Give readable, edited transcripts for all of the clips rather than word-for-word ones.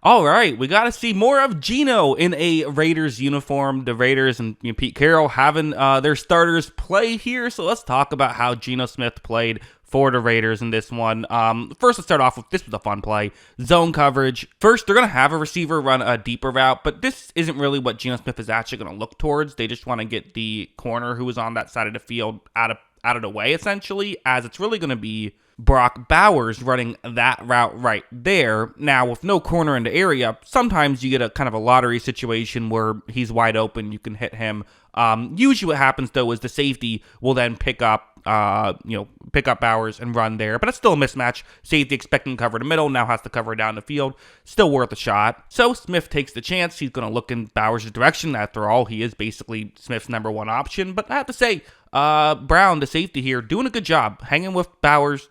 All right, we got to see more of Geno in a Raiders uniform. The Raiders and Pete Carroll having their starters play here. So let's talk about how Geno Smith played for the Raiders in this one. First, let's start off with, this was a fun play. Zone coverage. First, they're going to have a receiver run a deeper route, but this isn't really what Geno Smith is actually going to look towards. They just want to get the corner who was on that side of the field out of the way, essentially, as it's really going to be Brock Bowers running that route right there. Now, with no corner in the area, sometimes you get a kind of a lottery situation where he's wide open, you can hit him. Usually what happens, though, is the safety will then pick up Bowers and run there. But it's still a mismatch. Safety expecting to cover the middle, now has to cover down the field. Still worth a shot. So Smith takes the chance. He's going to look in Bowers' direction. After all, he is basically Smith's number one option. But I have to say, Brown, the safety here, doing a good job. Hanging with Bowers,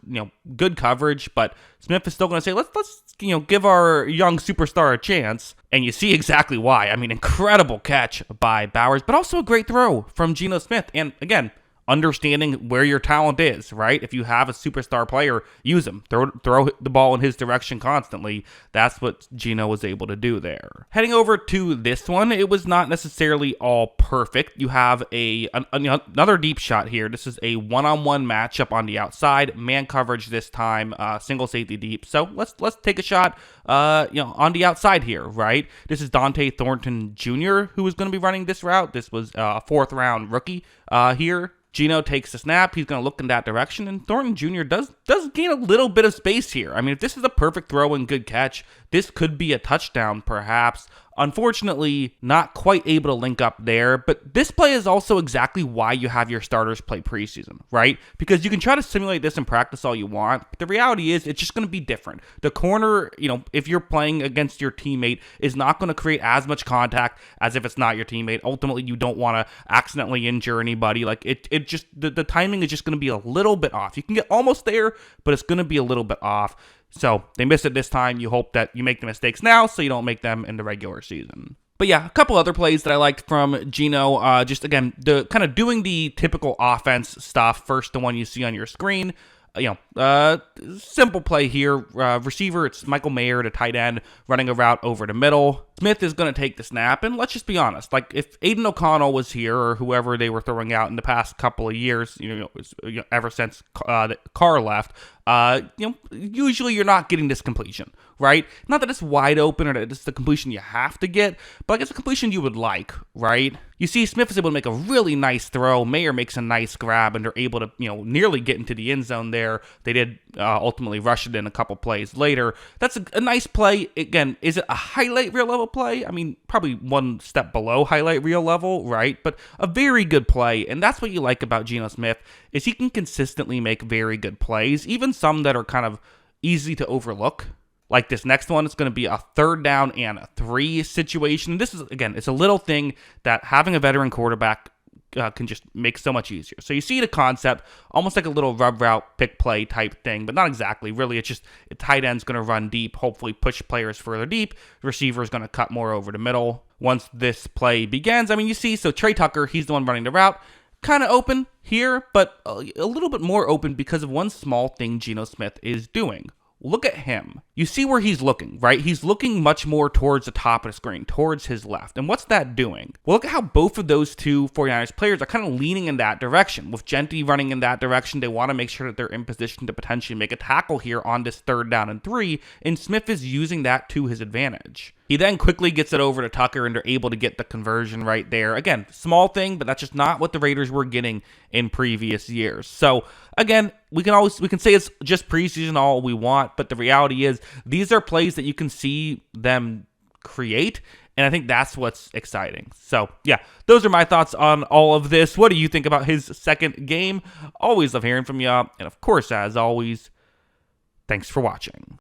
good coverage. But Smith is still going to say, let's give our young superstar a chance. And you see exactly why. I mean, incredible catch by Bowers, but also a great throw from Geno Smith. And again, understanding where your talent is, right? If you have a superstar player, use him. Throw the ball in his direction constantly. That's what Geno was able to do there. Heading over to this one, it was not necessarily all perfect. You have another deep shot here. This is a one-on-one matchup on the outside. Man coverage this time, single safety deep. So let's take a shot on the outside here, right? This is Dante Thornton Jr. who is going to be running this route. This was a fourth-round rookie here. Geno takes the snap. He's going to look in that direction, and Thornton Jr. does gain a little bit of space here. I mean, if this is a perfect throw and good catch, this could be a touchdown, perhaps. Unfortunately, not quite able to link up there, but this play is also exactly why you have your starters play preseason, right? Because you can try to simulate this in practice all you want, but the reality is it's just going to be different. The corner, if you're playing against your teammate, is not going to create as much contact as if it's not your teammate. Ultimately, you don't want to accidentally injure anybody. Like the timing is just going to be a little bit off. You can get almost there, but it's going to be a little bit off. So they missed it this time. You hope that you make the mistakes now so you don't make them in the regular season. But yeah, a couple other plays that I liked from Geno. Just again, the kind of doing the typical offense stuff. First, the one you see on your screen. Simple play here. Receiver, it's Michael Mayer, the tight end, running a route over the middle. Smith is going to take the snap, and let's just be honest. Like, if Aiden O'Connell was here, or whoever they were throwing out in the past couple of years, ever since Carr left, usually you're not getting this completion, right? Not that it's wide open or that it's the completion you have to get, but like it's a completion you would like, right? You see Smith is able to make a really nice throw. Mayer makes a nice grab, and they're able to, nearly get into the end zone there. They did ultimately rush it in a couple plays later. That's a nice play. Again, is it a highlight reel level play? I mean, probably one step below highlight reel level, right? But a very good play, and that's what you like about Geno Smith, is he can consistently make very good plays, even some that are kind of easy to overlook. Like this next one, it's going to be a 3rd down and 3 situation. This is, again, it's a little thing that having a veteran quarterback can just make so much easier. So you see the concept, almost like a little rub route, pick play type thing, but not exactly. Really, it's just a tight end's going to run deep, hopefully push players further deep. The receiver is going to cut more over the middle. Once this play begins, I mean, you see, so Trey Tucker, he's the one running the route. Kind of open here, but a little bit more open because of one small thing Geno Smith is doing. Look at him. You see where he's looking, right? He's looking much more towards the top of the screen, towards his left. And what's that doing? Well, look at how both of those two 49ers players are kind of leaning in that direction. With Gentry running in that direction, they want to make sure that they're in position to potentially make a tackle here on this 3rd down and 3, and Smith is using that to his advantage. He then quickly gets it over to Tucker, and they're able to get the conversion right there. Again, small thing, but that's just not what the Raiders were getting in previous years. So, again, we can say it's just preseason all we want, but the reality is these are plays that you can see them create, and I think that's what's exciting. So, yeah, those are my thoughts on all of this. What do you think about his second game? Always love hearing from you, and of course, as always, thanks for watching.